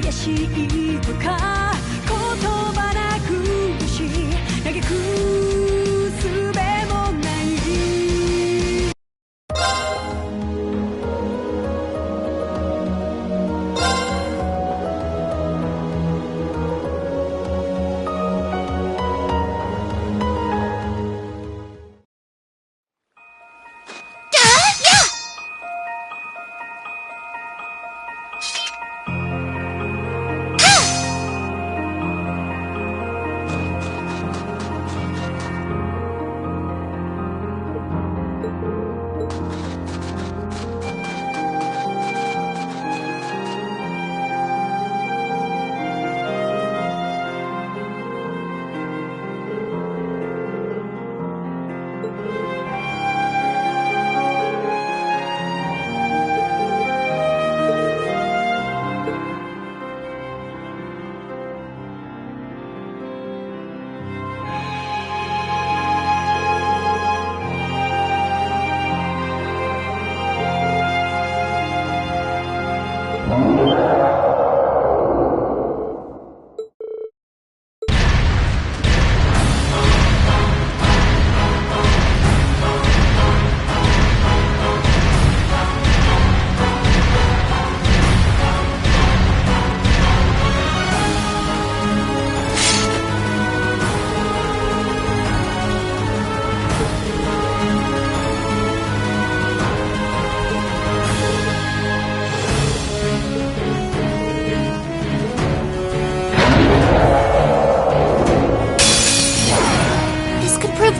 悔しいとか言葉なくし嘆く術もない。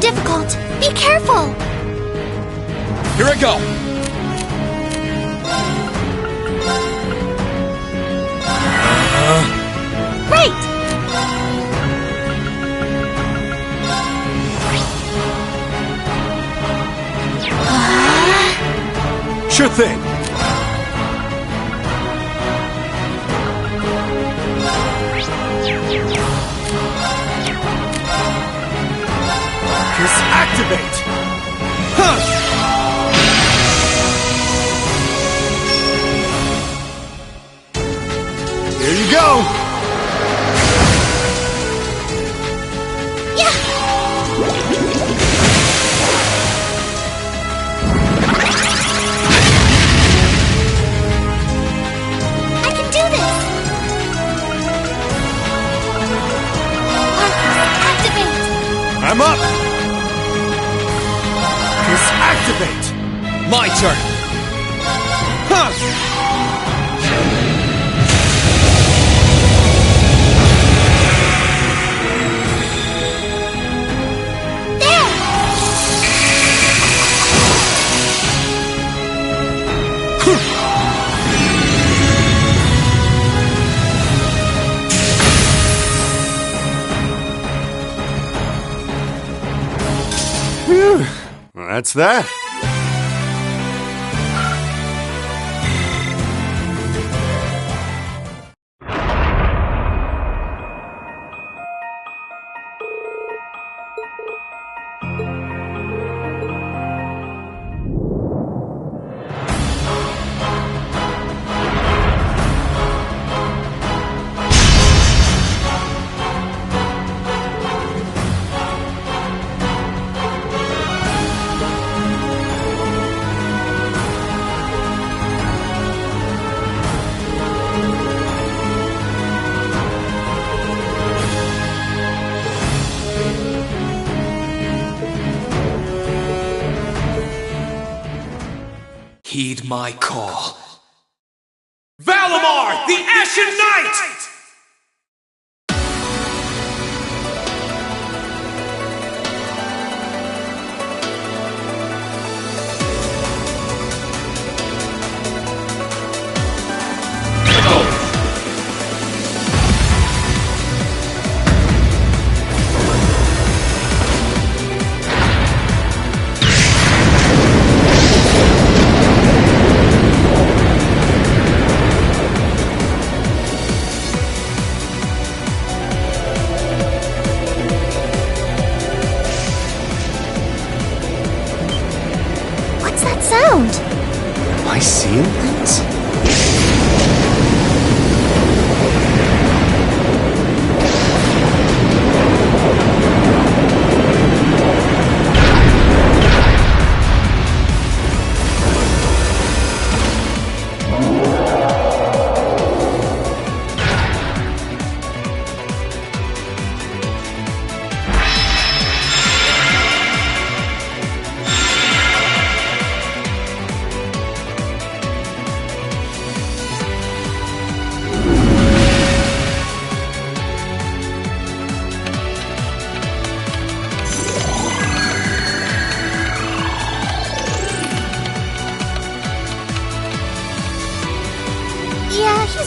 Difficult. Be careful. Here I go. Right. Sure thing. Activate! Huh! Here you go! Yeah! I can do this! Activate! I'm up! Activate! My turn! Huh! Whew! That's that. Heed my call. Valimar, the Ashen Knight!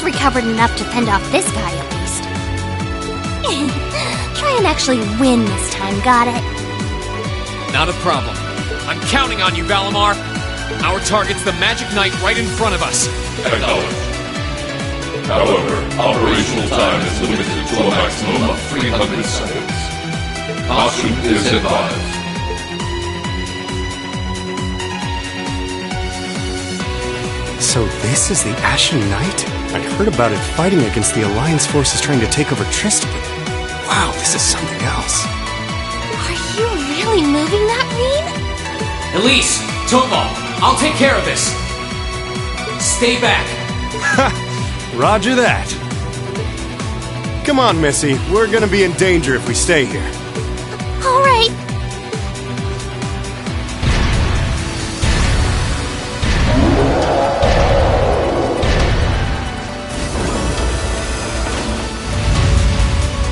recovered enough to fend off this guy at least. Try and actually win this time, got it? Not a problem. I'm counting on you, Valimar. Our target's the Magic Knight right in front of us. Acknowledged. However, operational time is limited to a maximum of 300 seconds. Caution is advised. So this is the Ashen Knight? I heard about it fighting against the Alliance forces trying to take over Tristan. Wow, this is something else. Are you really moving that, Rean? Elise, Tomo, I'll take care of this. Stay back. Roger that. Come on, Missy. We're gonna be in danger if we stay here. All right.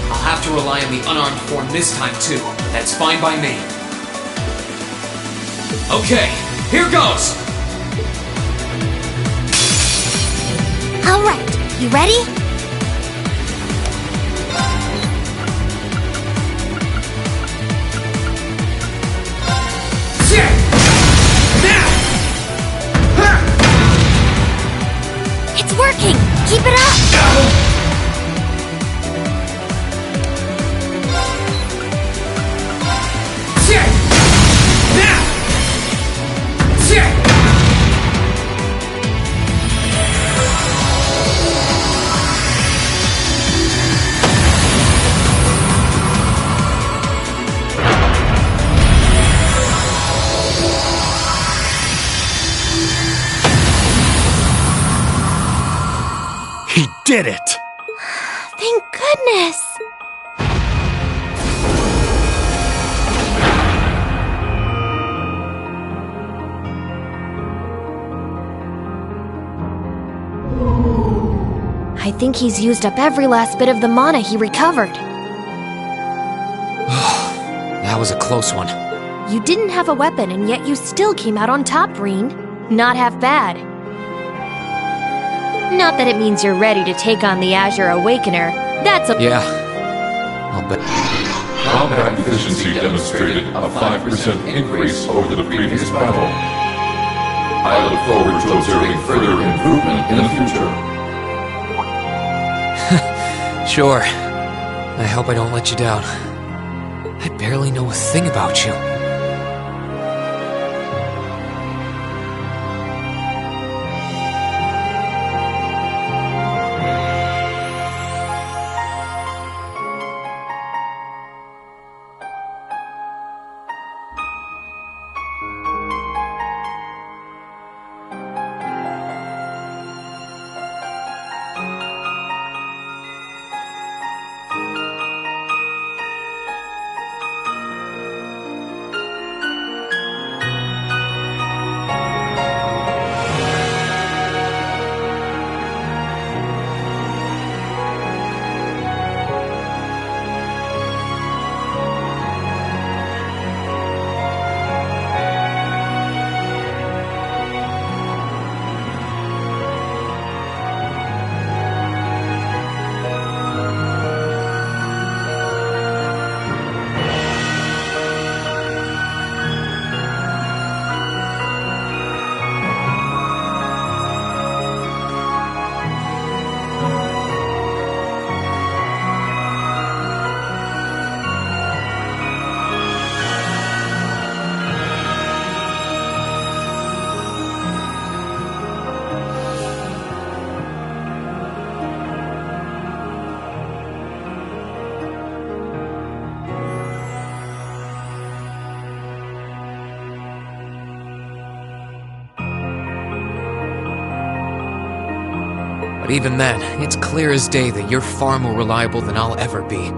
I'll have to rely on the unarmed form this time, too. That's fine by me. Okay, here goes! All right. You ready? It's working! Keep it up! He did it! Thank goodness! I think he's used up every last bit of the mana he recovered. That was a close one. You didn't have a weapon, and yet you still came out on top, Rean. Not half bad. Not that it means you're ready to take on the Azure Awakener. That's a— Yeah. I'll bet. Combat efficiency demonstrated a 5% increase over the previous battle. I look forward to observing further improvement in the future. Sure. I hope I don't let you down. I barely know a thing about you. But even then, it's clear as day that you're far more reliable than I'll ever be.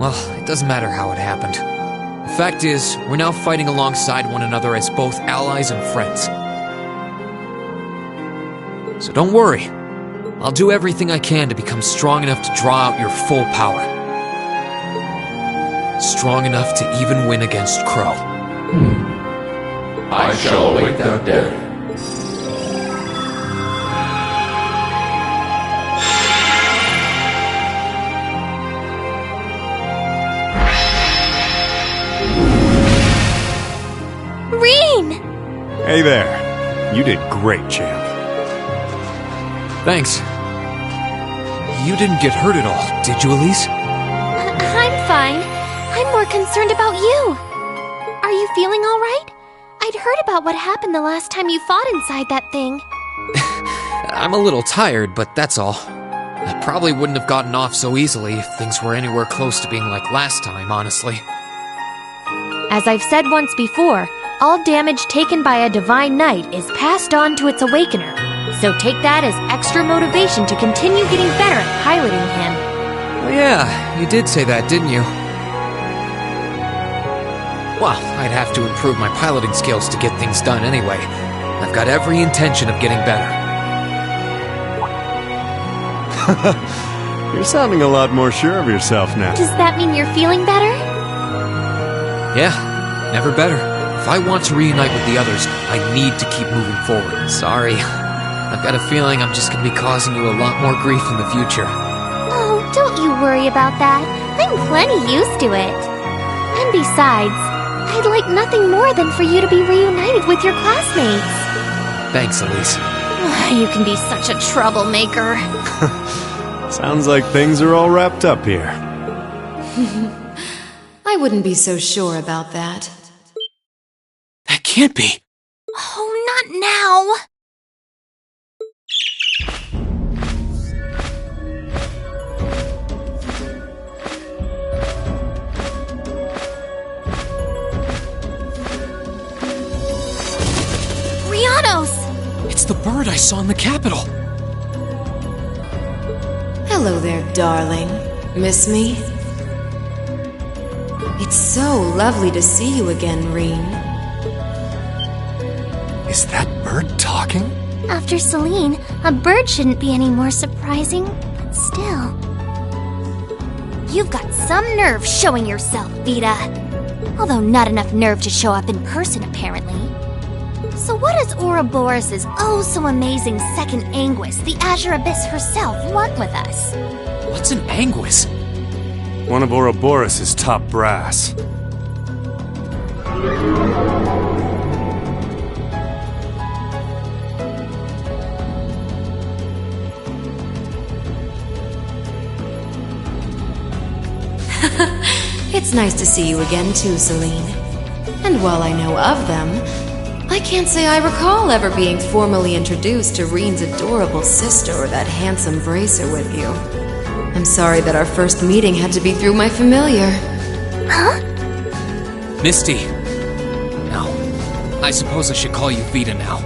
Well, it doesn't matter how it happened. The fact is, we're now fighting alongside one another as both allies and friends. So don't worry. I'll do everything I can to become strong enough to draw out your full power. Strong enough to even win against Crow. I shall await that day. Hey there. You did great, champ. Thanks. You didn't get hurt at all, did you, Elise? I'm fine. I'm more concerned about you. Are you feeling all right? I'd heard about what happened the last time you fought inside that thing. I'm a little tired, but that's all. I probably wouldn't have gotten off so easily if things were anywhere close to being like last time, honestly. As I've said once before, all damage taken by a divine knight is passed on to its awakener. So take that as extra motivation to continue getting better at piloting him. Oh yeah, you did say that, didn't you? Well, I'd have to improve my piloting skills to get things done anyway. I've got every intention of getting better. You're sounding a lot more sure of yourself now. Does that mean you're feeling better? Yeah, never better. If I want to reunite with the others, I need to keep moving forward. Sorry. I've got a feeling I'm just gonna be causing you a lot more grief in the future. Oh, don't you worry about that. I'm plenty used to it. And besides, I'd like nothing more than for you to be reunited with your classmates. Thanks, Elise. You can be such a troublemaker. Sounds like things are all wrapped up here. I wouldn't be so sure about that. That can't be. Oh, not now. It's the bird I saw in the Capitol. Hello there, darling. Miss me? It's so lovely to see you again, Reen. Is that bird talking? After Celine, a bird shouldn't be any more surprising, but still. You've got some nerve showing yourself, Vita. Although not enough nerve to show up in person, apparently. So what does Ouroboros' oh-so-amazing second Anguis, the Azure Abyss herself, want with us? What's an Anguis? One of Ouroboros' top brass. It's nice to see you again too, Celine. And while I know of them, I can't say I recall ever being formally introduced to Reen's adorable sister or that handsome bracer with you. I'm sorry that our first meeting had to be through my familiar. Huh? Misty. No. I suppose I should call you Vita now.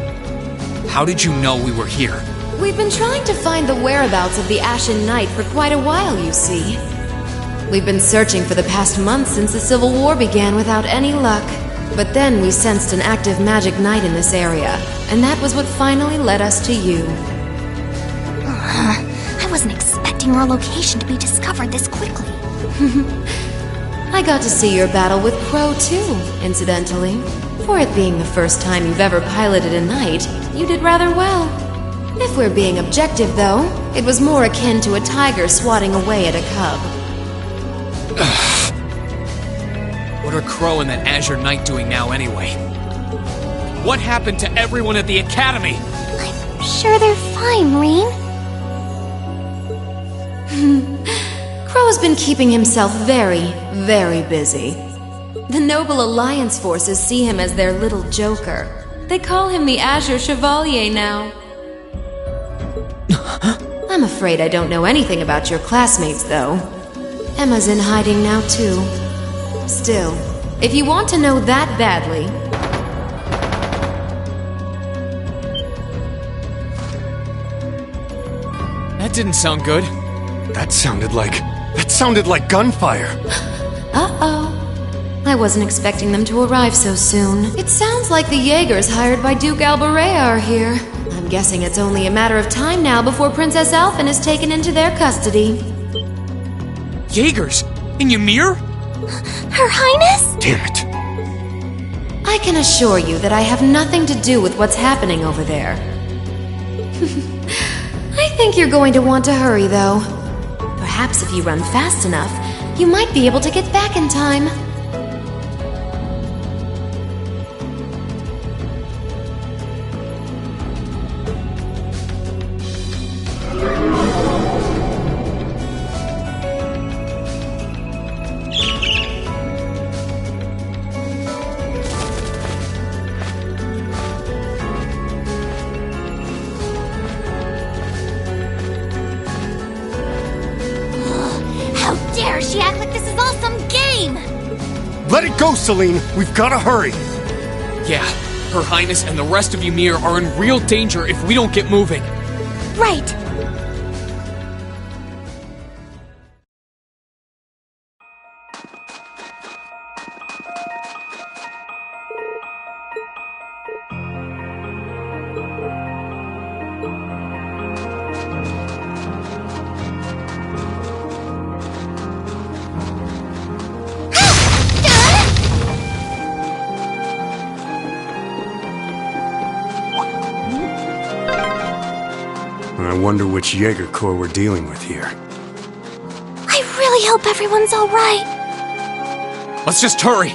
How did you know we were here? We've been trying to find the whereabouts of the Ashen Knight for quite a while, you see. We've been searching for the past month since the Civil War began without any luck. But then we sensed an active magic knight in this area, and that was what finally led us to you. I wasn't expecting our location to be discovered this quickly. I got to see your battle with Crow too, incidentally. For it being the first time you've ever piloted a knight, you did rather well. If we're being objective, though, it was more akin to a tiger swatting away at a cub. What are Crow and that Azure Knight doing now anyway? What happened to everyone at the Academy? I'm sure they're fine, Reen. Crow's been keeping himself very, very busy. The Noble Alliance forces see him as their little joker. They call him the Azure Chevalier now. I'm afraid I don't know anything about your classmates, though. Emma's in hiding now, too. Still, if you want to know that badly... That didn't sound good. That sounded like gunfire. Uh-oh. I wasn't expecting them to arrive so soon. It sounds like the Jaegers hired by Duke Alberea are here. I'm guessing it's only a matter of time now before Princess Alphen is taken into their custody. Jaegers? In Ymir? Her Highness? Damn it. I can assure you that I have nothing to do with what's happening over there. I think you're going to want to hurry, though. Perhaps if you run fast enough, you might be able to get back in time. Let it go, Celine! We've gotta hurry! Yeah, Her Highness and the rest of Ymir are in real danger if we don't get moving. Right. I wonder which Jaeger Corps we're dealing with here. I really hope everyone's all right. Let's just hurry.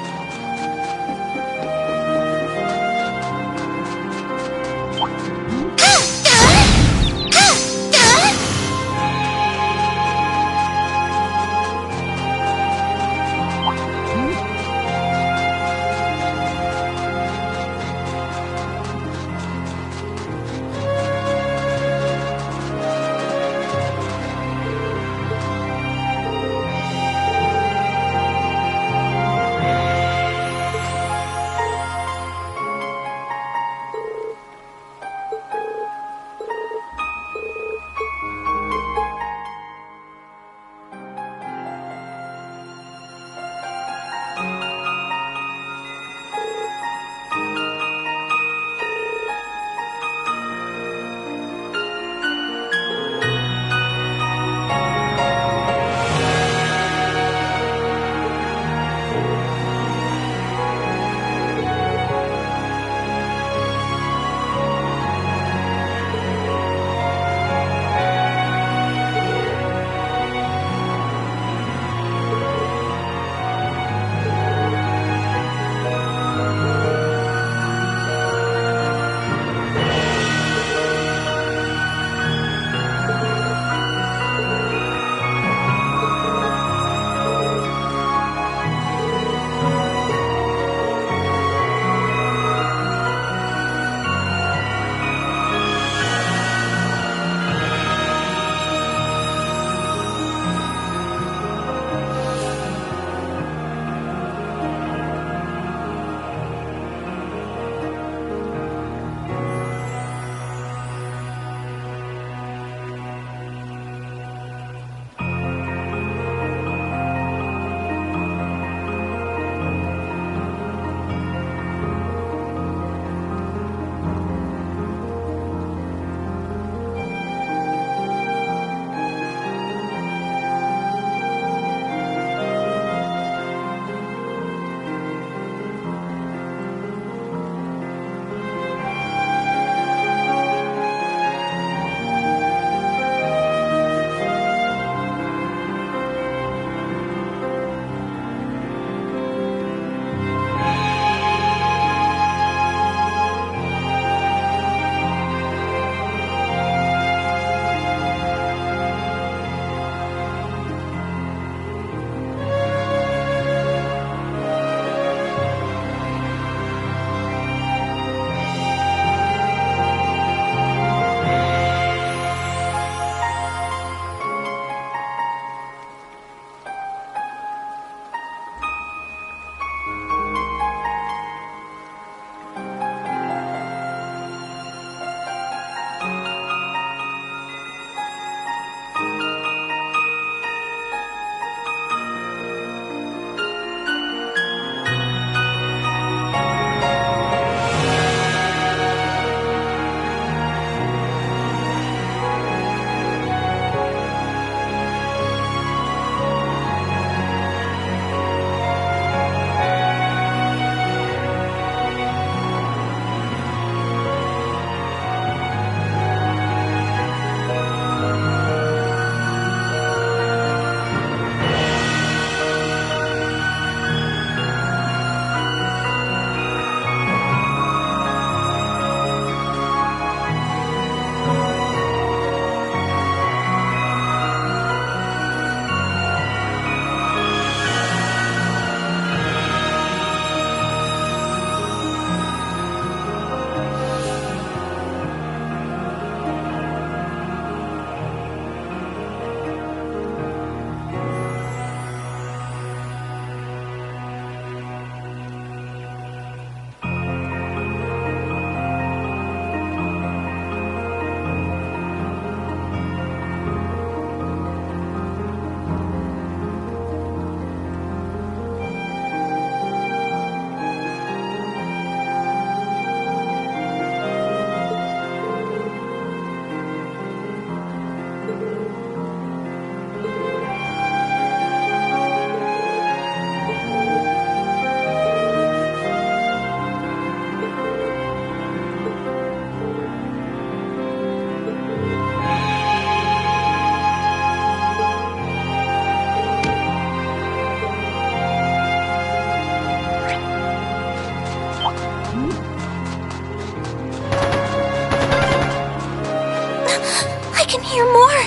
can hear more.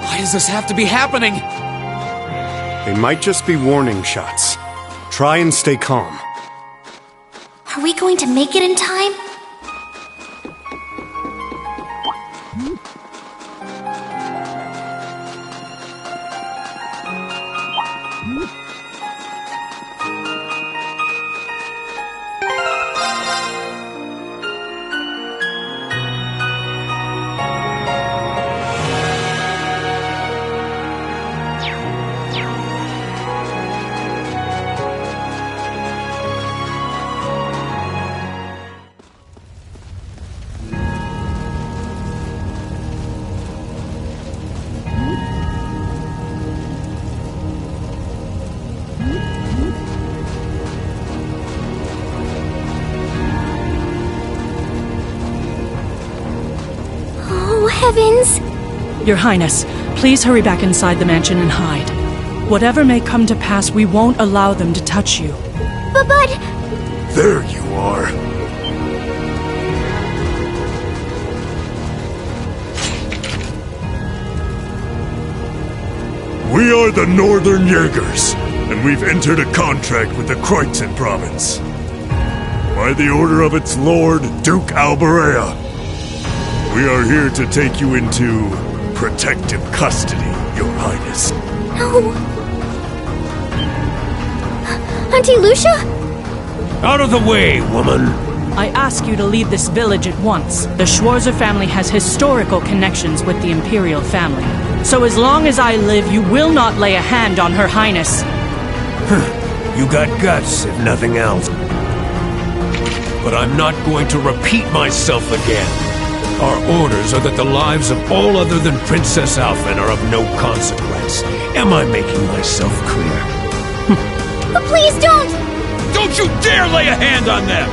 Why does this have to be happening? They might just be warning shots. Try and stay calm. Are we going to make it in time? Heavens! Your Highness, please hurry back inside the mansion and hide. Whatever may come to pass, we won't allow them to touch you. But... There you are. We are the Northern Jaegers, and we've entered a contract with the Kreutzen province. By the order of its lord, Duke Alberea. We are here to take you into protective custody, Your Highness. No. Auntie Lucia? Out of the way, woman! I ask you to leave this village at once. The Schwarzer family has historical connections with the Imperial family. So as long as I live, you will not lay a hand on Her Highness. You got guts, if nothing else. But I'm not going to repeat myself again. Our orders are that the lives of all other than Princess Alphen are of no consequence. Am I making myself clear? But please don't! Don't you dare lay a hand on them!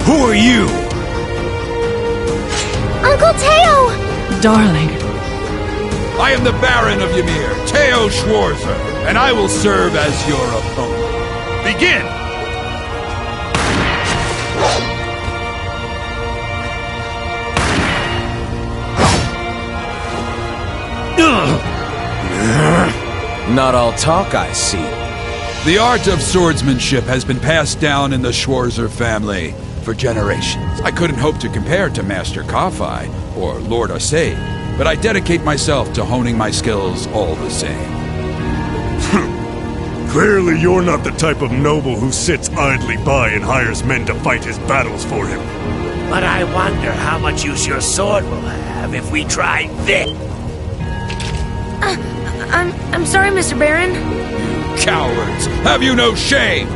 Who are you? Uncle Teo! Darling, I am the Baron of Ymir, Teo Schwarzer, and I will serve as your opponent. Begin! Not all talk, I see. The art of swordsmanship has been passed down in the Schwarzer family for generations. I couldn't hope to compare to Master Kafai or Lord Osei, but I dedicate myself to honing my skills all the same. Clearly you're not the type of noble who sits idly by and hires men to fight his battles for him. But I wonder how much use your sword will have if we try this. I'm sorry, Mr. Baron. Cowards! Have you no shame?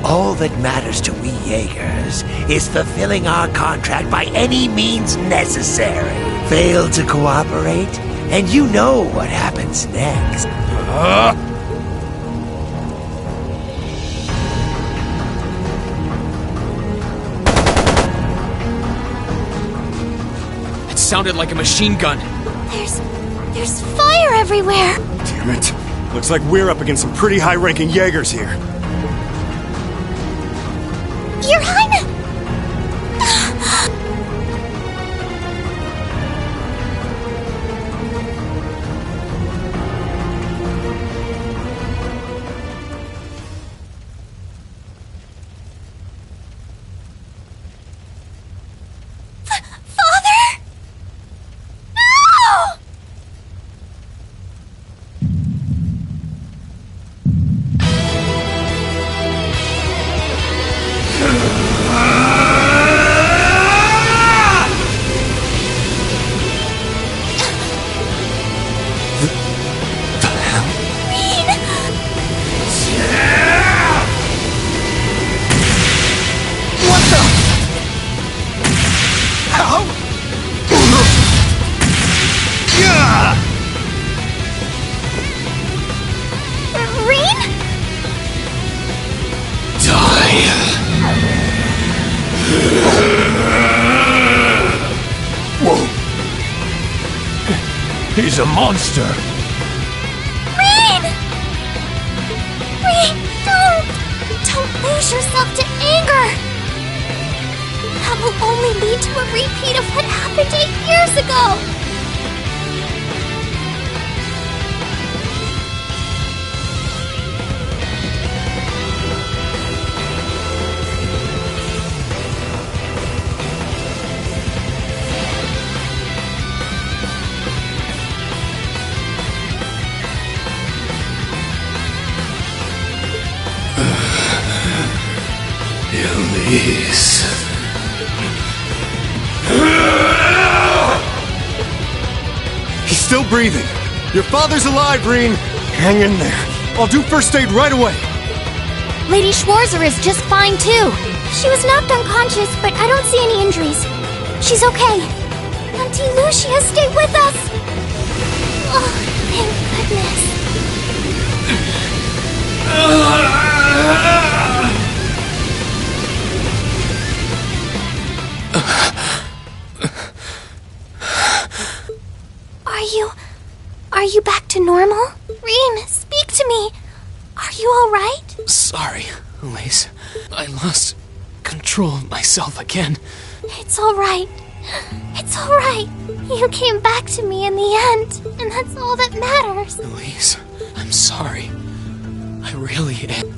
All that matters to we Jaegers is fulfilling our contract by any means necessary. Fail to cooperate, and you know what happens next. It sounded like a machine gun. There's fire everywhere! Damn it. Looks like we're up against some pretty high-ranking Jaegers here. Your Highness! Father? No! He's a monster! Rain! Rain, don't! Don't lose yourself to anger! That will only lead to a repeat of what happened 8 years ago! Elise. He's still breathing. Your father's alive, Reen. Hang in there. I'll do first aid right away. Lady Schwarzer is just fine too. She was knocked unconscious, but I don't see any injuries. She's okay. Auntie Lucia, stay with us! Oh, thank goodness. Are you back to normal? Reen, speak to me. Are you alright? Sorry, Elise. I lost control of myself again. It's alright. It's alright. You came back to me in the end, and that's all that matters. Elise, I'm sorry. I really am.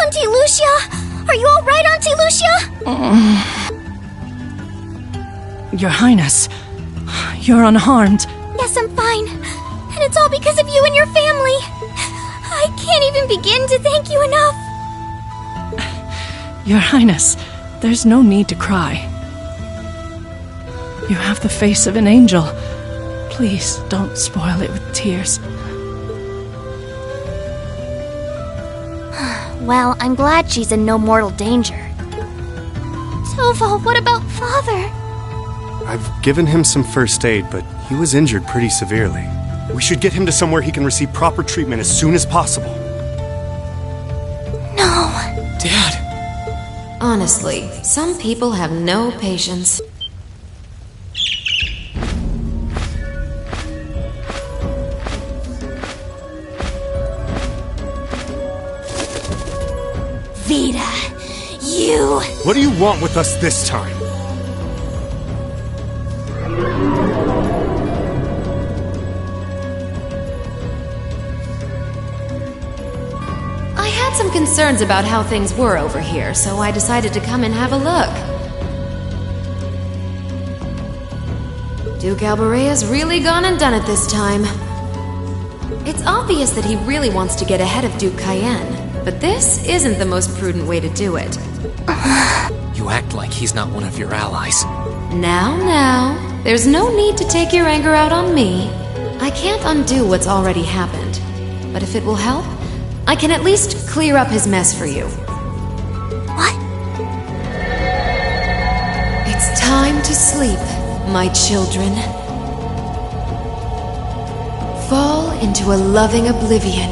Auntie Lucia! Are you alright, Auntie Lucia? Your Highness, you're unharmed. Yes, I'm fine. And it's all because of you and your family. I can't even begin to thank you enough. Your Highness, there's no need to cry. You have the face of an angel. Please don't spoil it with tears. Well, I'm glad she's in no mortal danger. Toval, what about Father? I've given him some first aid, but he was injured pretty severely. We should get him to somewhere he can receive proper treatment as soon as possible. No. Dad! Honestly, some people have no patience. Vita, you... What do you want with us this time? I had some concerns about how things were over here, so I decided to come and have a look. Duke Alberea's really gone and done it this time. It's obvious that he really wants to get ahead of Duke Cayenne, but this isn't the most prudent way to do it. You act like he's not one of your allies. Now, there's no need to take your anger out on me. I can't undo what's already happened, but if it will help, I can at least clear up his mess for you. What? It's time to sleep, my children. Fall into a loving oblivion,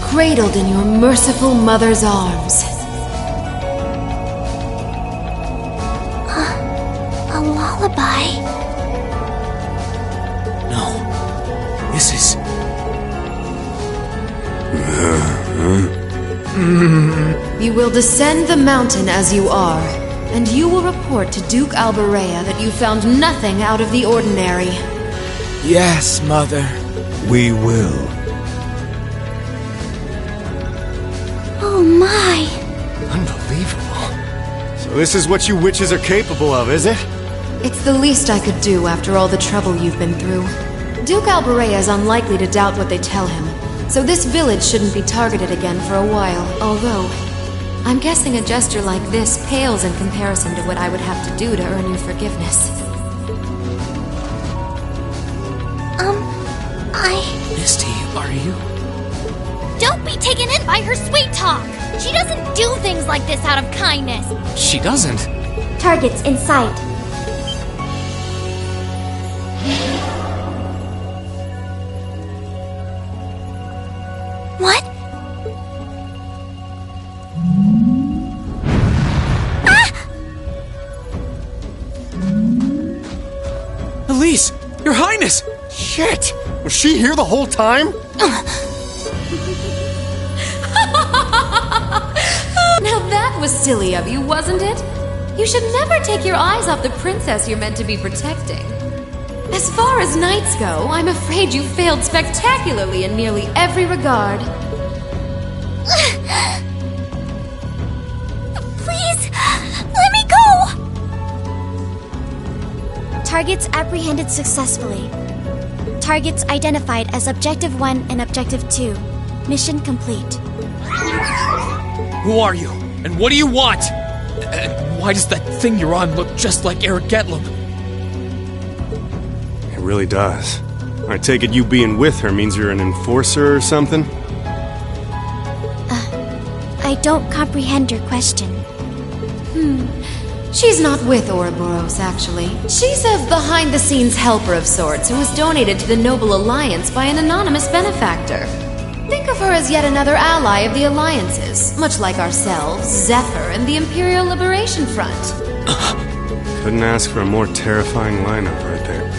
cradled in your merciful mother's arms. A lullaby? No. This is... You will descend the mountain as you are, and you will report to Duke Alberea that you found nothing out of the ordinary. Yes, Mother. We will. Oh my. Unbelievable. So this is what you witches are capable of, is it? It's the least I could do after all the trouble you've been through. Duke Alberea is unlikely to doubt what they tell him, so this village shouldn't be targeted again for a while, although I'm guessing a gesture like this pales in comparison to what I would have to do to earn your forgiveness. Misty, are you... Don't be taken in by her sweet talk! She doesn't do things like this out of kindness! She doesn't. Targets in sight. What? Elise! Your Highness! Shit! Was she here the whole time? Now that was silly of you, wasn't it? You should never take your eyes off the princess you're meant to be protecting. As far as knights go, I'm afraid you failed spectacularly in nearly every regard. Please, let me go! Targets apprehended successfully. Targets identified as Objective 1 and Objective 2. Mission complete. Who are you? And what do you want? And why does that thing you're on look just like Eric Getlum? It really does. I take it you being with her means you're an enforcer or something? I don't comprehend your question. She's not with Ouroboros, actually. She's a behind-the-scenes helper of sorts who was donated to the Noble Alliance by an anonymous benefactor. Think of her as yet another ally of the Alliances, much like ourselves, Zephyr, and the Imperial Liberation Front. Couldn't ask for a more terrifying lineup right there.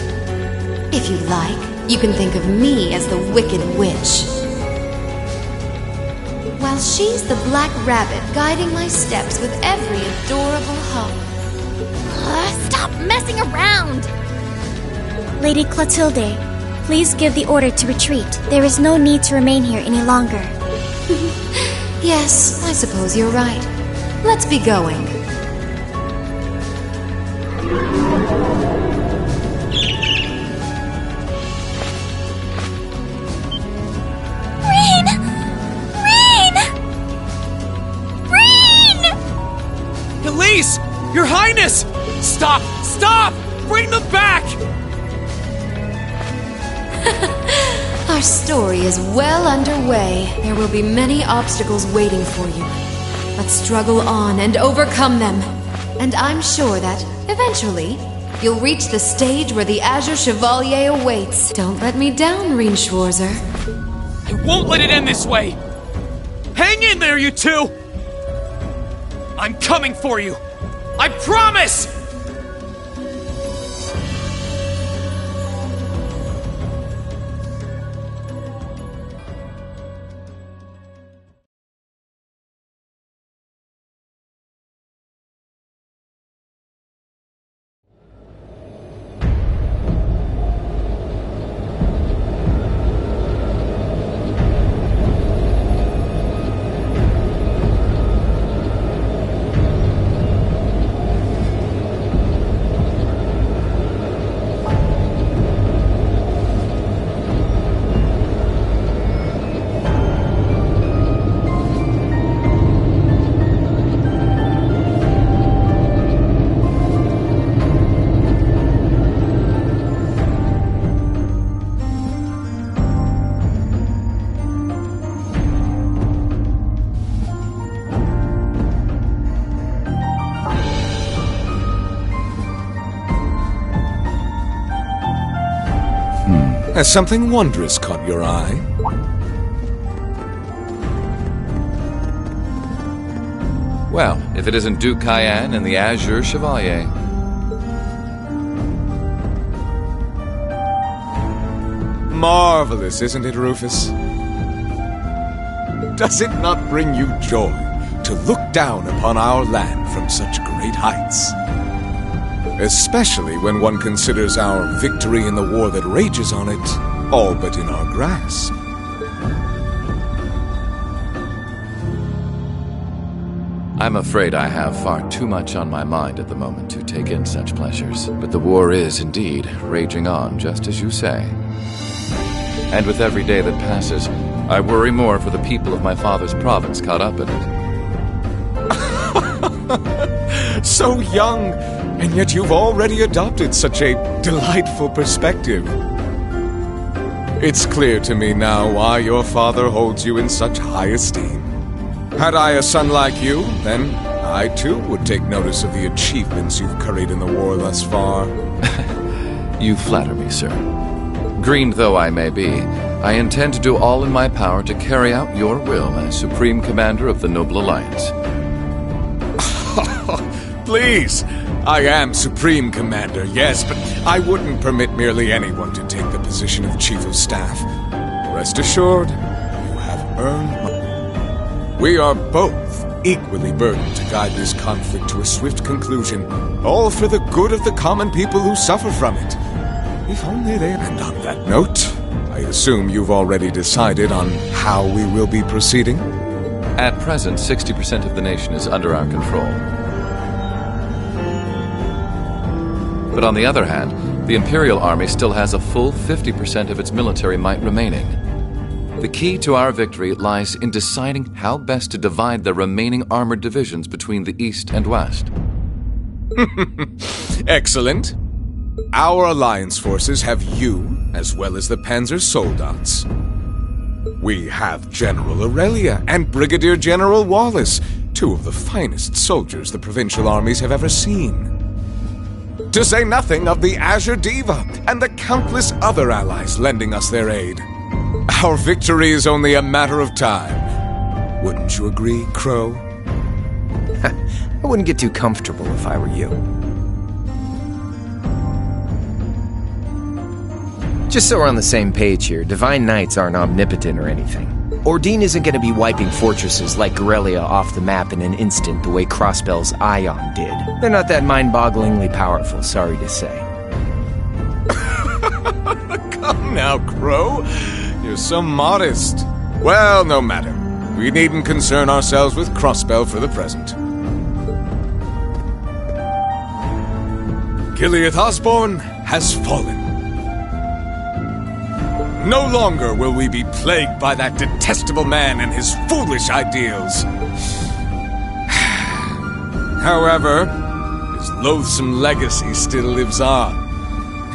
If you like, you can think of me as the Wicked Witch. While she's the Black Rabbit guiding my steps with every adorable hug. Stop messing around! Lady Clotilde, please give the order to retreat. There is no need to remain here any longer. Yes, I suppose you're right. Let's be going. Elise! Your Highness! Stop! Stop! Bring them back! Our story is well underway. There will be many obstacles waiting for you. Let's struggle on and overcome them. And I'm sure that, eventually, you'll reach the stage where the Azure Chevalier awaits. Don't let me down, Reen Schwarzer. I won't let it end this way! Hang in there, you two! I'm coming for you! I promise! Has something wondrous caught your eye? Well, if it isn't Duke Cayenne and the Azure Chevalier. Marvelous, isn't it, Rufus? Does it not bring you joy to look down upon our land from such great heights? Especially when one considers our victory in the war that rages on it all but in our grasp. I'm afraid I have far too much on my mind at the moment to take in such pleasures. But the war is indeed raging on, just as you say. And with every day that passes, I worry more for the people of my father's province caught up in it. So young, and yet you've already adopted such a delightful perspective. It's clear to me now why your father holds you in such high esteem. Had I a son like you, then I too would take notice of the achievements you've curried in the war thus far. You flatter me, sir. Green though I may be, I intend to do all in my power to carry out your will as Supreme Commander of the Noble Alliance. Please, I am Supreme Commander, yes, but I wouldn't permit merely anyone to take the position of Chief of Staff. Rest assured, you have earned my... We are both equally burdened to guide this conflict to a swift conclusion, all for the good of the common people who suffer from it. If only they... And on that note, I assume you've already decided on how we will be proceeding? At present, 60% of the nation is under our control. But on the other hand, the Imperial Army still has a full 50% of its military might remaining. The key to our victory lies in deciding how best to divide the remaining armored divisions between the East and West. Excellent. Our alliance forces have you, as well as the Panzer Soldats. We have General Aurelia and Brigadier General Wallace, two of the finest soldiers the provincial armies have ever seen. To say nothing of the Azure Diva and the countless other allies lending us their aid. Our victory is only a matter of time. Wouldn't you agree, Crow? I wouldn't get too comfortable if I were you. Just so we're on the same page here, Divine Knights aren't omnipotent or anything. Ordine isn't going to be wiping fortresses like Guerrilla off the map in an instant the way Crossbell's Ion did. They're not that mind-bogglingly powerful, sorry to say. Come now, Crow. You're so modest. Well, no matter. We needn't concern ourselves with Crossbell for the present. Gilead Osborne has fallen. No longer will we be plagued by that detestable man and his foolish ideals. However, his loathsome legacy still lives on.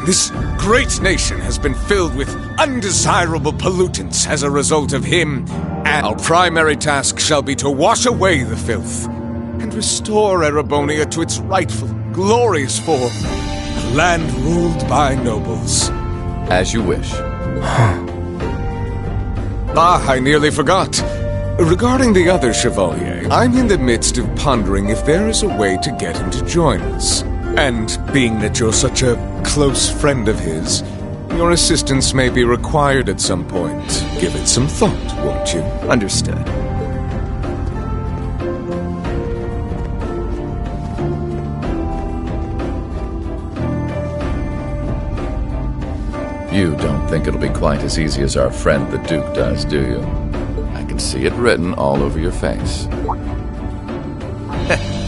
This great nation has been filled with undesirable pollutants as a result of him, and our primary task shall be to wash away the filth and restore Erebonia to its rightful, glorious form, a land ruled by nobles. As you wish. I nearly forgot. Regarding the other Chevalier, I'm in the midst of pondering if there is a way to get him to join us. And being that you're such a close friend of his, your assistance may be required at some point. Give it some thought, won't you? Understood. You don't think it'll be quite as easy as our friend the Duke does, do you? I can see it written all over your face.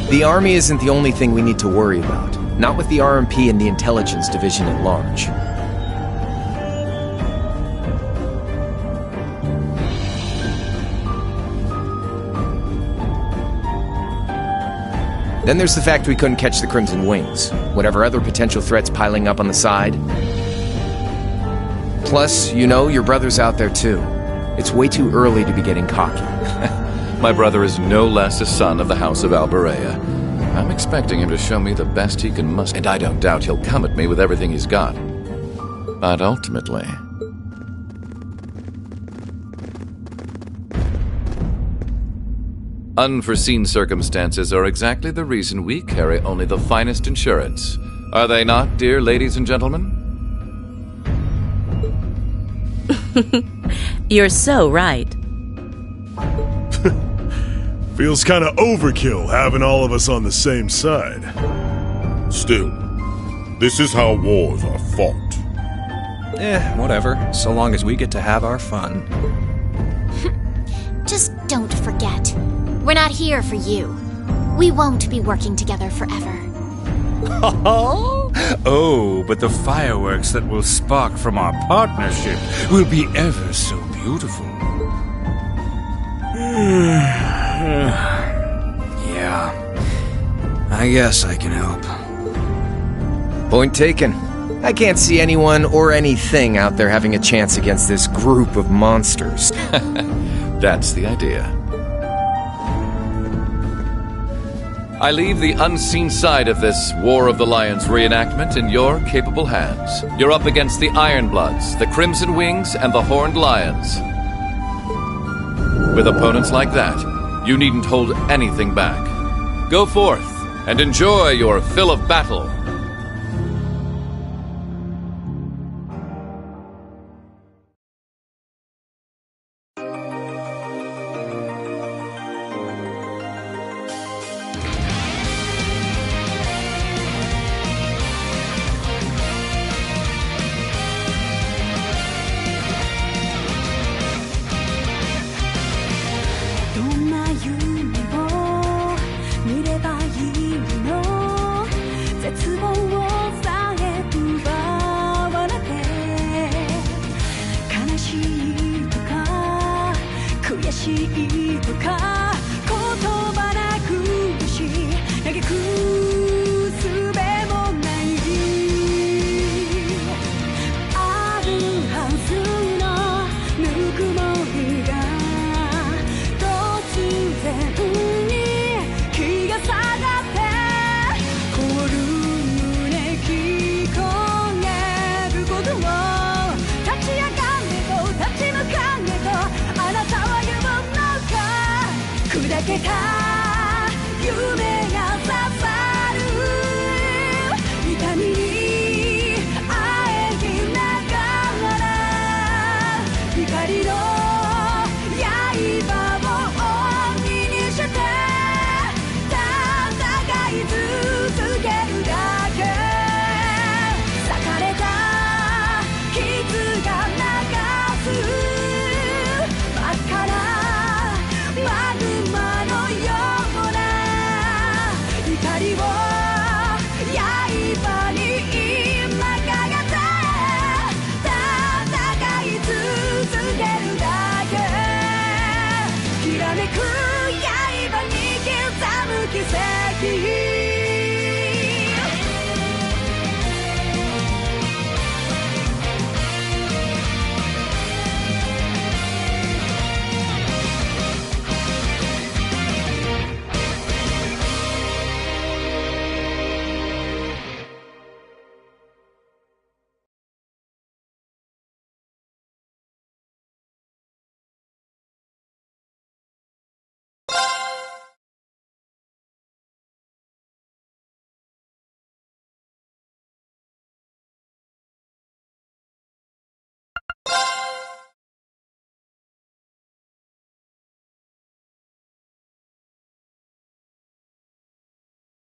The army isn't the only thing we need to worry about. Not with the RMP and the intelligence division at large. Then there's the fact we couldn't catch the Crimson Wings. Whatever other potential threats piling up on the side. Plus, you know, your brother's out there too. It's way too early to be getting cocky. My brother is no less a son of the House of Alberea. I'm expecting him to show me the best he can muster, and I don't doubt he'll come at me with everything he's got. But ultimately... unforeseen circumstances are exactly the reason we carry only the finest insurance. Are they not, dear ladies and gentlemen? You're so right. Feels kind of overkill having all of us on the same side. Still, this is how wars are fought. Whatever, so long as we get to have our fun. Just don't forget. We're not here for you. We won't be working together forever. Oh, but the fireworks that will spark from our partnership will be ever so beautiful. Yeah, I guess I can help. Point taken. I can't see anyone or anything out there having a chance against this group of monsters. That's the idea. I leave the unseen side of this War of the Lions reenactment in your capable hands. You're up against the Ironbloods, the Crimson Wings, and the Horned Lions. With opponents like that, you needn't hold anything back. Go forth, and enjoy your fill of battle.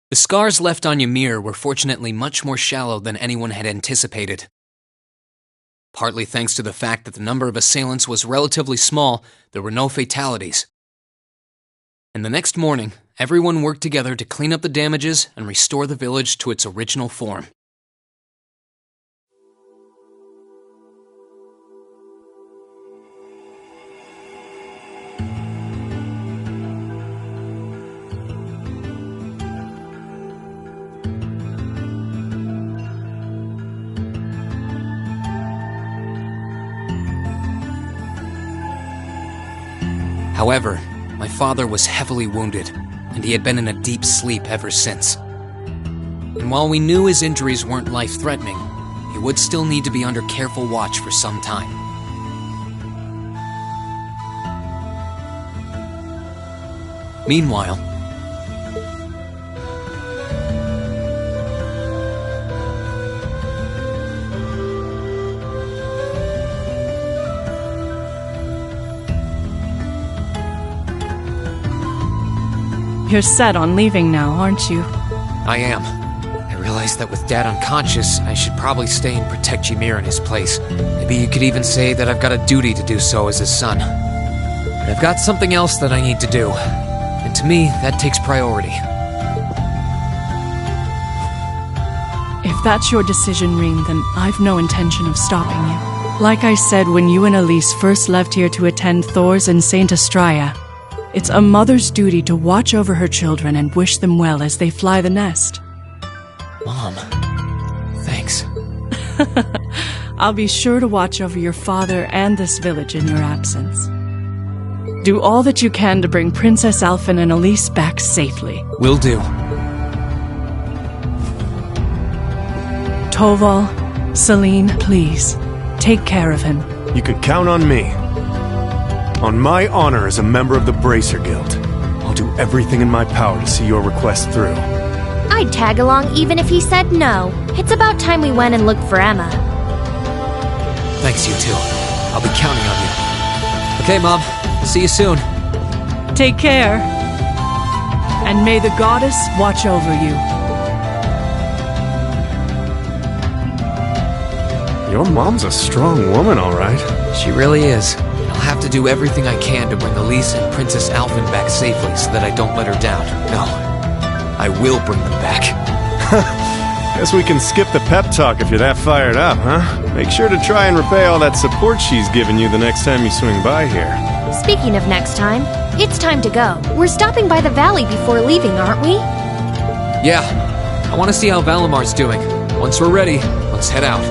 The scars left on Ymir were fortunately much more shallow than anyone had anticipated. Partly thanks to the fact that the number of assailants was relatively small, there were no fatalities. And the next morning, everyone worked together to clean up the damages and restore the village to its original form. However, my father was heavily wounded, and he had been in a deep sleep ever since. And while we knew his injuries weren't life-threatening, he would still need to be under careful watch for some time. Meanwhile, You're set on leaving now, aren't you? I am. I realized that with Dad unconscious, I should probably stay and protect Ymir in his place. Maybe you could even say that I've got a duty to do so as his son. But I've got something else that I need to do. And to me, that takes priority. If that's your decision, Ring, then I've no intention of stopping you. Like I said when you and Elise first left here to attend Thor's and Saint Astraea, it's a mother's duty to watch over her children and wish them well as they fly the nest. Mom, thanks. I'll be sure to watch over your father and this village in your absence. Do all that you can to bring Princess Alphen and Elise back safely. Will do. Toval, Celine, please, take care of him. You can count on me. On my honor as a member of the Bracer Guild, I'll do everything in my power to see your request through. I'd tag along even if he said no. It's about time we went and looked for Emma. Thanks, you two. I'll be counting on you. Okay, Mom. I'll see you soon. Take care. And may the goddess watch over you. Your mom's a strong woman, all right. She really is. I'll have to do everything I can to bring Elise and Princess Alvin back safely so that I don't let her down. No, I will bring them back. Guess we can skip the pep talk if you're that fired up, huh? Make sure to try and repay all that support she's given you the next time you swing by here. Speaking of next time, it's time to go. We're stopping by the valley before leaving, aren't we? Yeah, I want to see how Valamar's doing. Once we're ready, let's head out.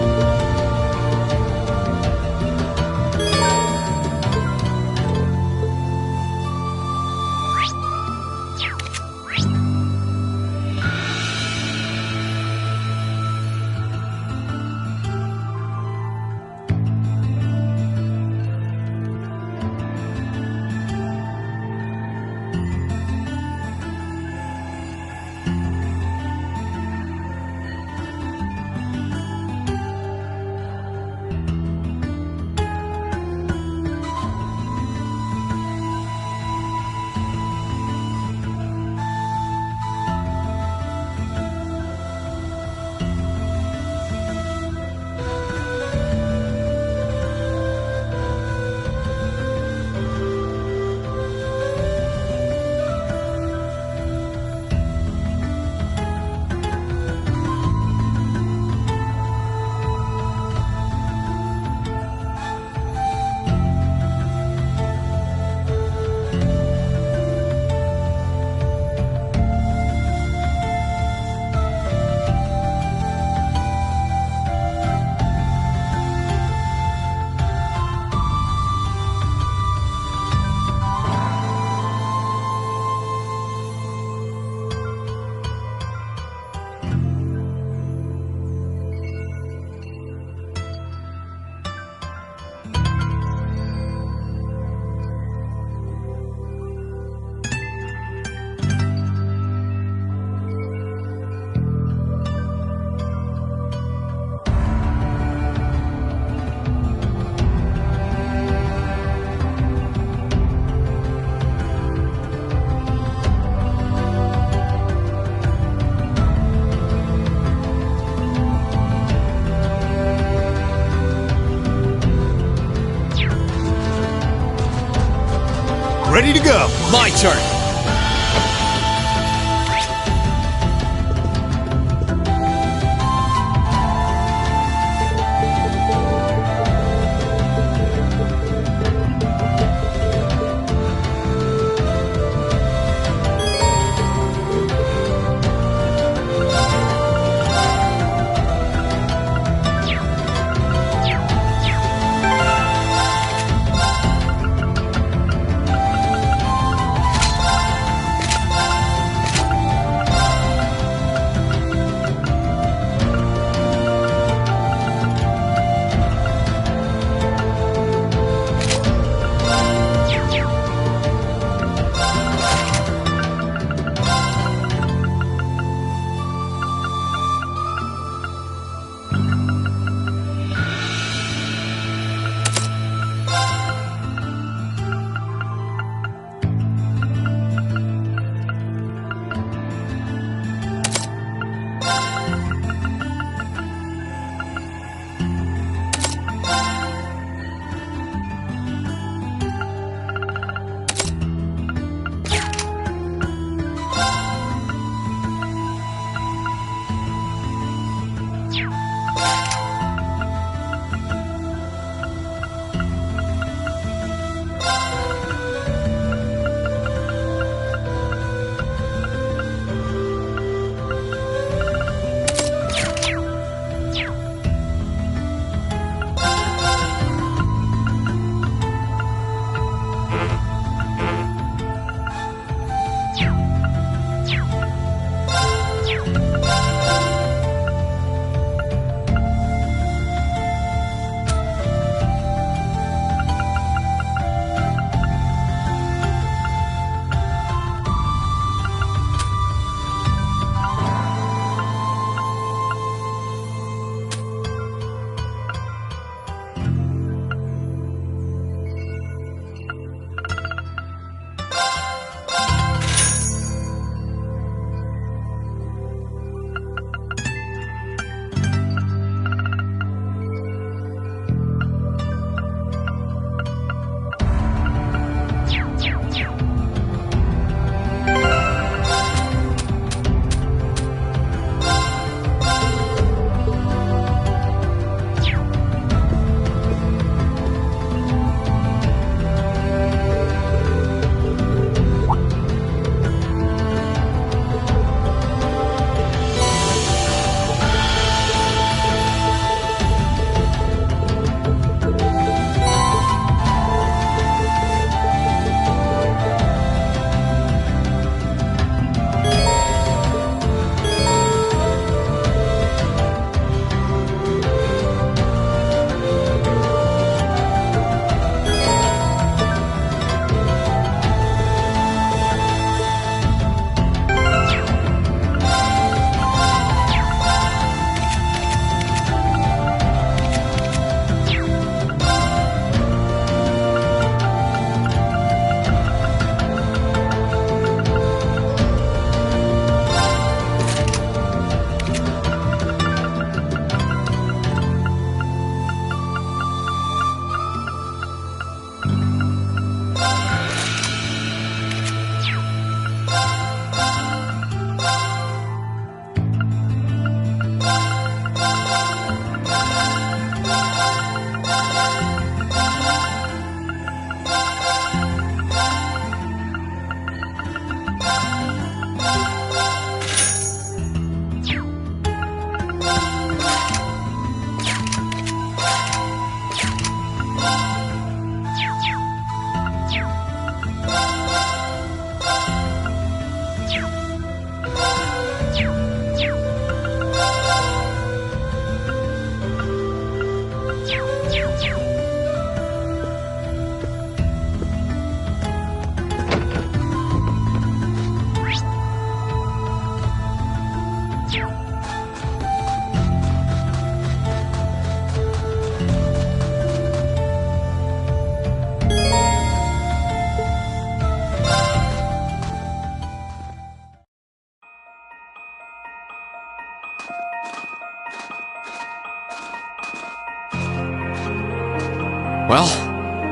Ready to go. My turn.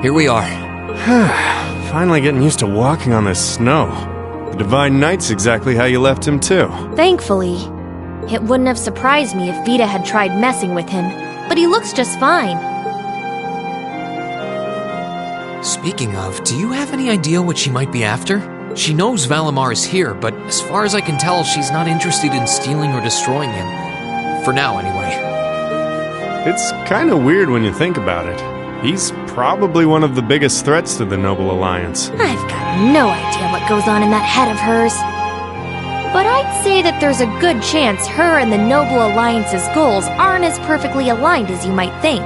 here we are. Finally getting used to walking on this snow. The Divine Knight's exactly how you left him, too. Thankfully. It wouldn't have surprised me if Vita had tried messing with him, but he looks just fine. Speaking of, do you have any idea what she might be after? She knows Valimar is here, but as far as I can tell, she's not interested in stealing or destroying him. For now, anyway. It's kind of weird when you think about it. He's probably one of the biggest threats to the Noble Alliance. I've got no idea what goes on in that head of hers. But I'd say that there's a good chance her and the Noble Alliance's goals aren't as perfectly aligned as you might think.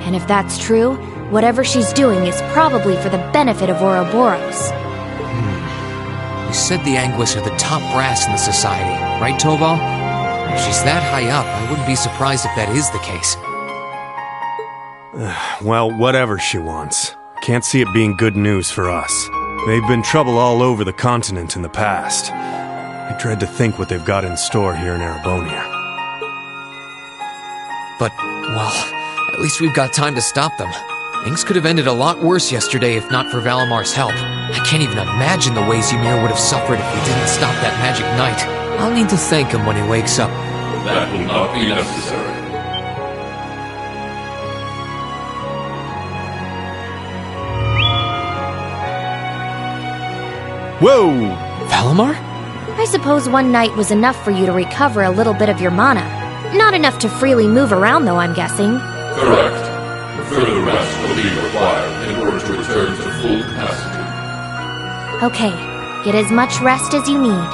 And if that's true, whatever she's doing is probably for the benefit of Ouroboros. You said the Anguis are the top brass in the society, right, Toval? If she's that high up, I wouldn't be surprised if that is the case. Well, whatever she wants. Can't see it being good news for us. They've been trouble all over the continent in the past. I dread to think what they've got in store here in Erebonia. But, well, at least we've got time to stop them. Things could have ended a lot worse yesterday if not for Valimar's help. I can't even imagine the ways Ymir would have suffered if we didn't stop that magic knight. I'll need to thank him when he wakes up. That will not be necessary. Whoa! Valimar? I suppose one night was enough for you to recover a little bit of your mana. Not enough to freely move around, though, I'm guessing. Correct. Further rest will be required in order to return to full capacity. Okay, get as much rest as you need.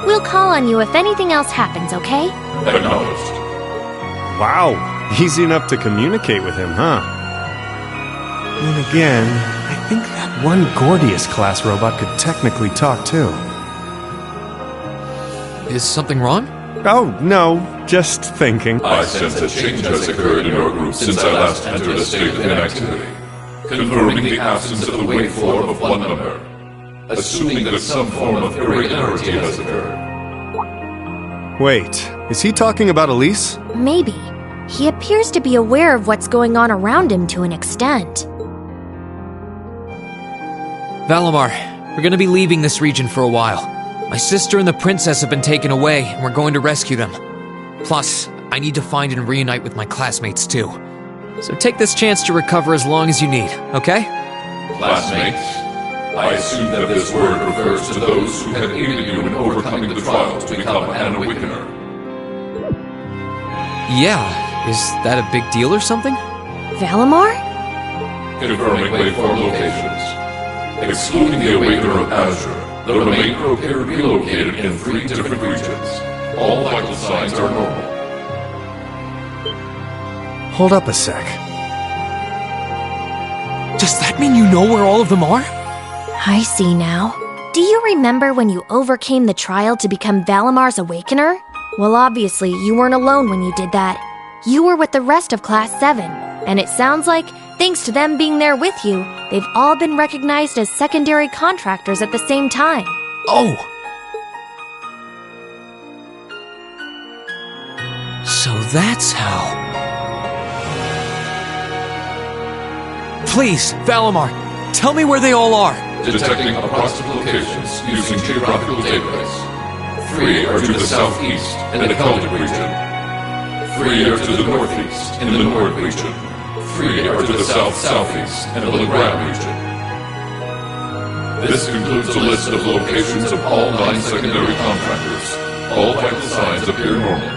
We'll call on you if anything else happens, okay? Acknowledged. Wow, easy enough to communicate with him, huh? Then again, I think that one Gordius-class robot could technically talk too. Is something wrong? Oh, no, just thinking. I sense a change has occurred in your group since I last entered a state of inactivity, confirming the absence of the waveform of one member, assuming that some form of irregularity has occurred. Wait, is he talking about Elise? Maybe. He appears to be aware of what's going on around him to an extent. Valimar, we're gonna be leaving this region for a while. My sister and the princess have been taken away, and we're going to rescue them. Plus, I need to find and reunite with my classmates too. So take this chance to recover as long as you need, okay? Classmates? I assume that this word refers to those who have aided you in overcoming the trials to become an Awakener. Yeah, is that a big deal or something? Valimar? Confirming waveform locations. Excluding the Awakener of Azure, the remainder appear to be located in 3 different regions. All vital signs are normal. Hold up a sec. Does that mean you know where all of them are? I see now. Do you remember when you overcame the trial to become Valimar's Awakener? Well, obviously, you weren't alone when you did that. You were with the rest of Class 7, and it sounds like, thanks to them being there with you, they've all been recognized as secondary contractors at the same time. Oh! So that's how... Please, Valimar, tell me where they all are! Detecting approximate locations using geographical database. 3 are to the southeast in the Celtic region. 3 are to the northeast in the Nord region. 3 are to the south-southeast in the Legrand region. This concludes a list of locations of all 9 secondary contractors. All vital signs appear normal.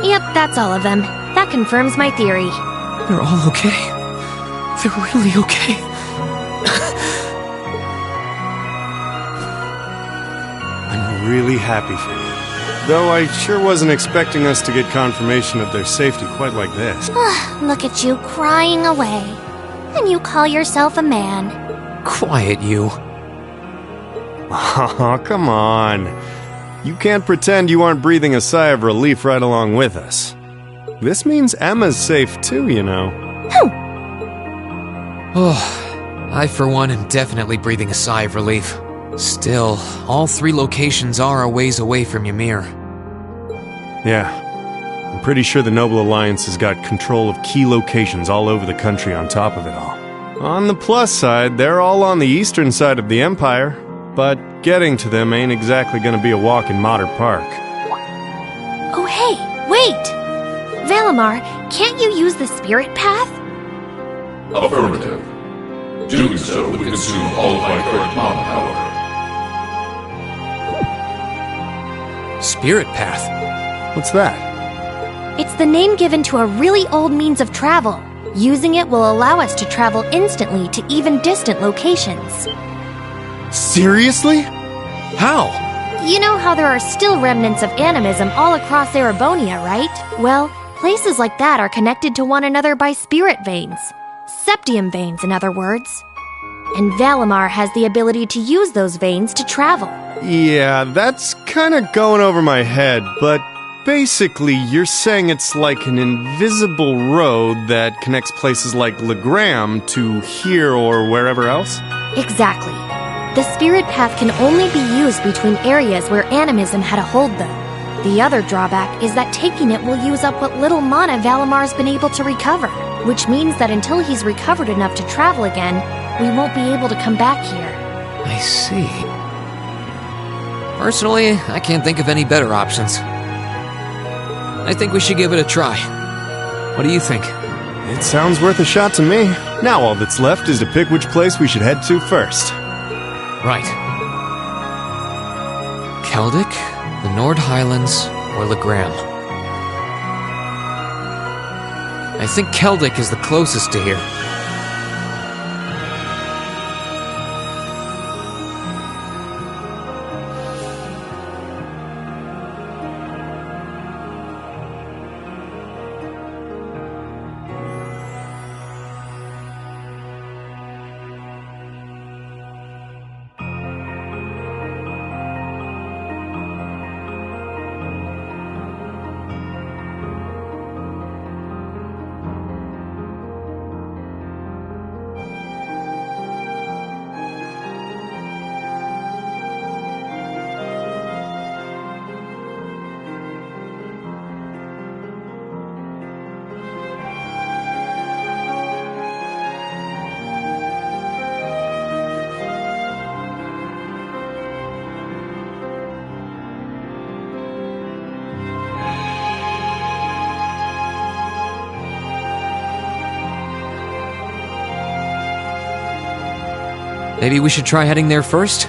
Yep, that's all of them. That confirms my theory. They're all okay. They're really okay. I'm really happy for you. Though I sure wasn't expecting us to get confirmation of their safety quite like this. Look at you crying away. And you call yourself a man. Quiet, you. Oh, come on. You can't pretend you aren't breathing a sigh of relief right along with us. This means Emma's safe too, you know. Oh, I for one am definitely breathing a sigh of relief. Still, all 3 locations are a ways away from Ymir. Yeah. I'm pretty sure the Noble Alliance has got control of key locations all over the country on top of it all. On the plus side, they're all on the eastern side of the Empire, but getting to them ain't exactly gonna be a walk in Motter Park. Oh hey, wait! Valimar, can't you use the spirit path? Affirmative. Doing so would consume all of my current mana power. Spirit path? What's that? It's the name given to a really old means of travel. Using it will allow us to travel instantly to even distant locations. Seriously? How? You know how there are still remnants of animism all across Erebonia, right? Well, places like that are connected to one another by spirit veins. Septium veins, in other words. And Valimar has the ability to use those veins to travel. Yeah, that's kinda going over my head, but basically you're saying it's like an invisible road that connects places like Legram to here or wherever else? Exactly. The spirit path can only be used between areas where animism had a hold, though. The other drawback is that taking it will use up what little mana Valimar's been able to recover, which means that until he's recovered enough to travel again, we won't be able to come back here. I see. Personally, I can't think of any better options. I think we should give it a try. What do you think? It sounds worth a shot to me. Now all that's left is to pick which place we should head to first. Right. Keldic, the Nord Highlands, or Legram. I think Keldic is the closest to here. Maybe we should try heading there first?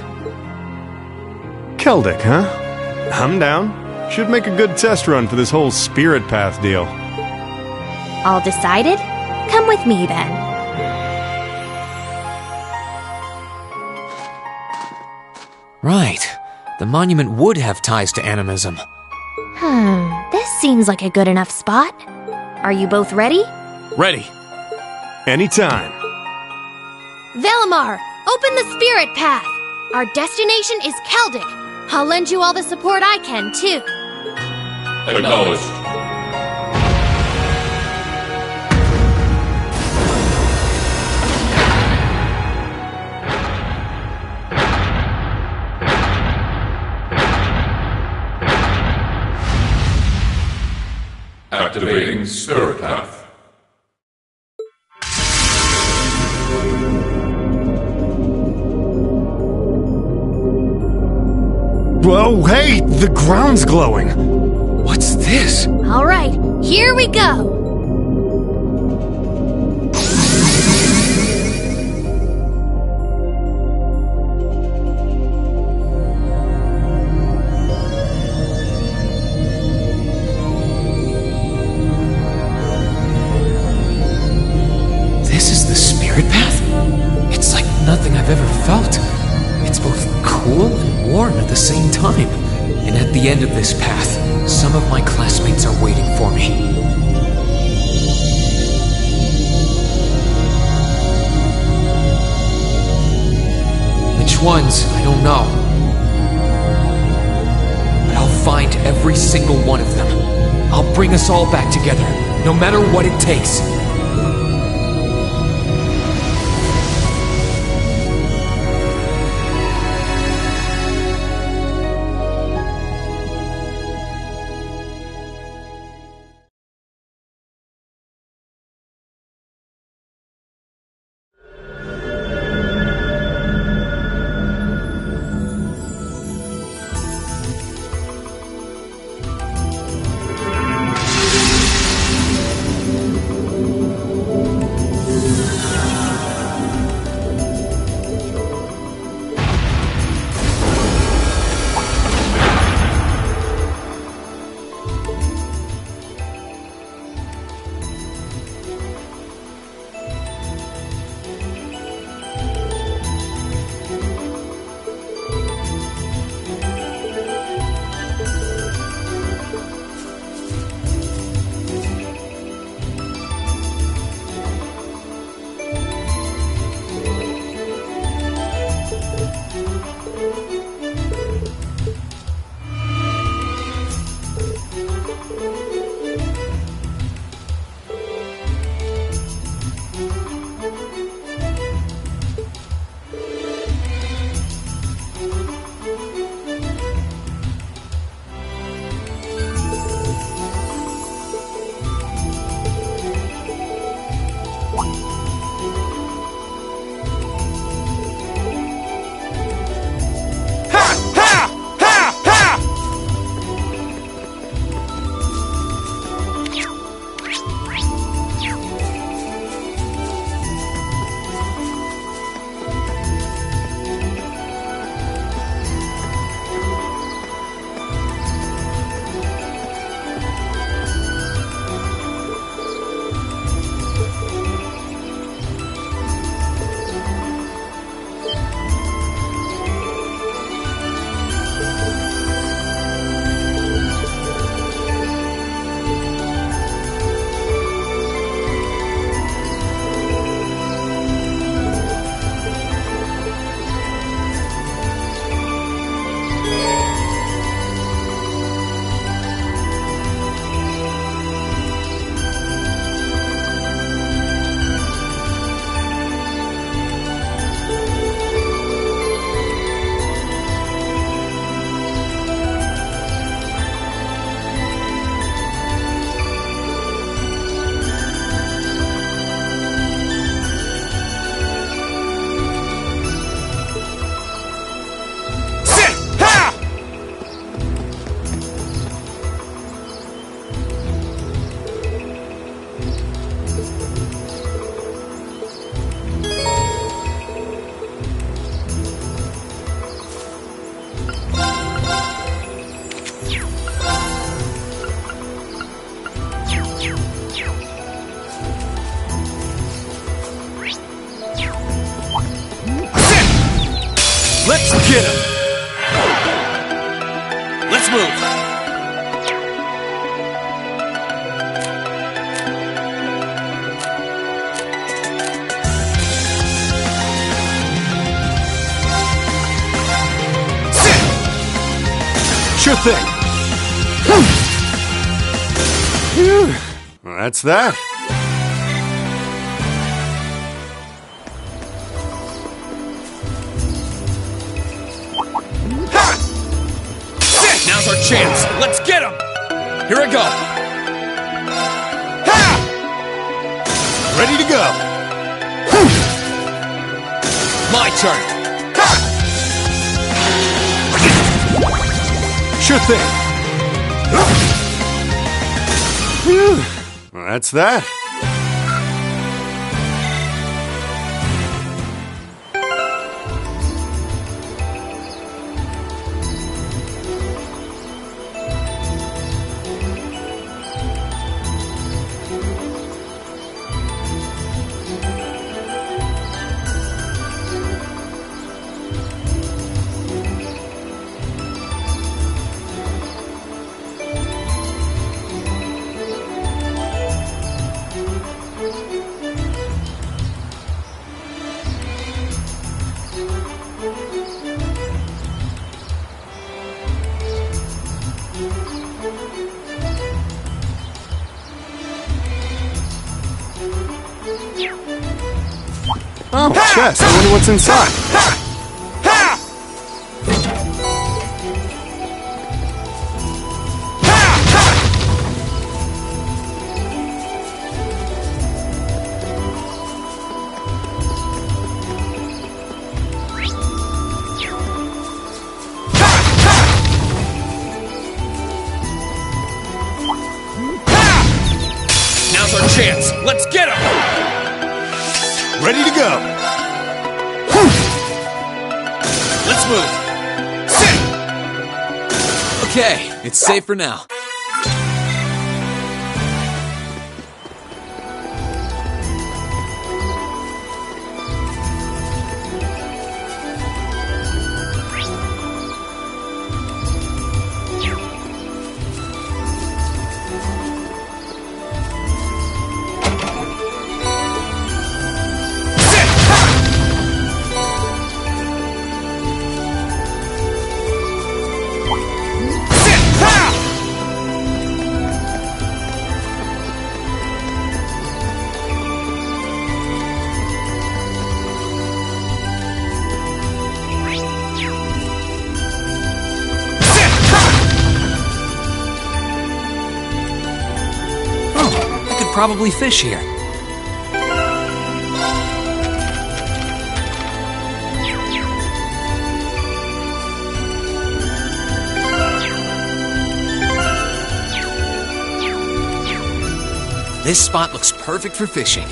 Keldic, huh? I'm down. Should make a good test run for this whole spirit path deal. All decided? Come with me then. Right. The monument would have ties to animism. This seems like a good enough spot. Are you both ready? Ready. Anytime. Valimar, open the spirit path! Our destination is Keldic. I'll lend you all the support I can, too. Acknowledged. Activating Spirit Path. Whoa, hey! The ground's glowing! What's this? All right, here we go. This is the spirit path? It's like nothing I've ever felt. It's both cool and warm at the same time. And at the end of this path, some of my classmates are waiting for me. Which ones? I don't know. But I'll find every single one of them. I'll bring us all back together, no matter what it takes. Let's get him! Let's move! Sure thing. Phew. Well, that's that. Now's our chance. Let's get him. Here I go. Ready to go. My turn. Sure thing. Phew. Well, that's that. Oh, chest. I wonder what's inside. Now's our chance. Let's get him. Ready to go. Let's move. Sit. Okay, it's safe for now. Probably fish here. This spot looks perfect for fishing.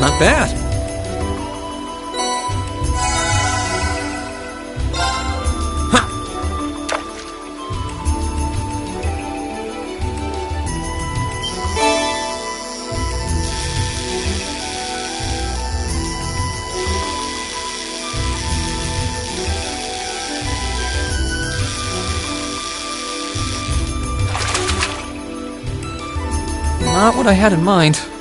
Not bad. Not what I had in mind.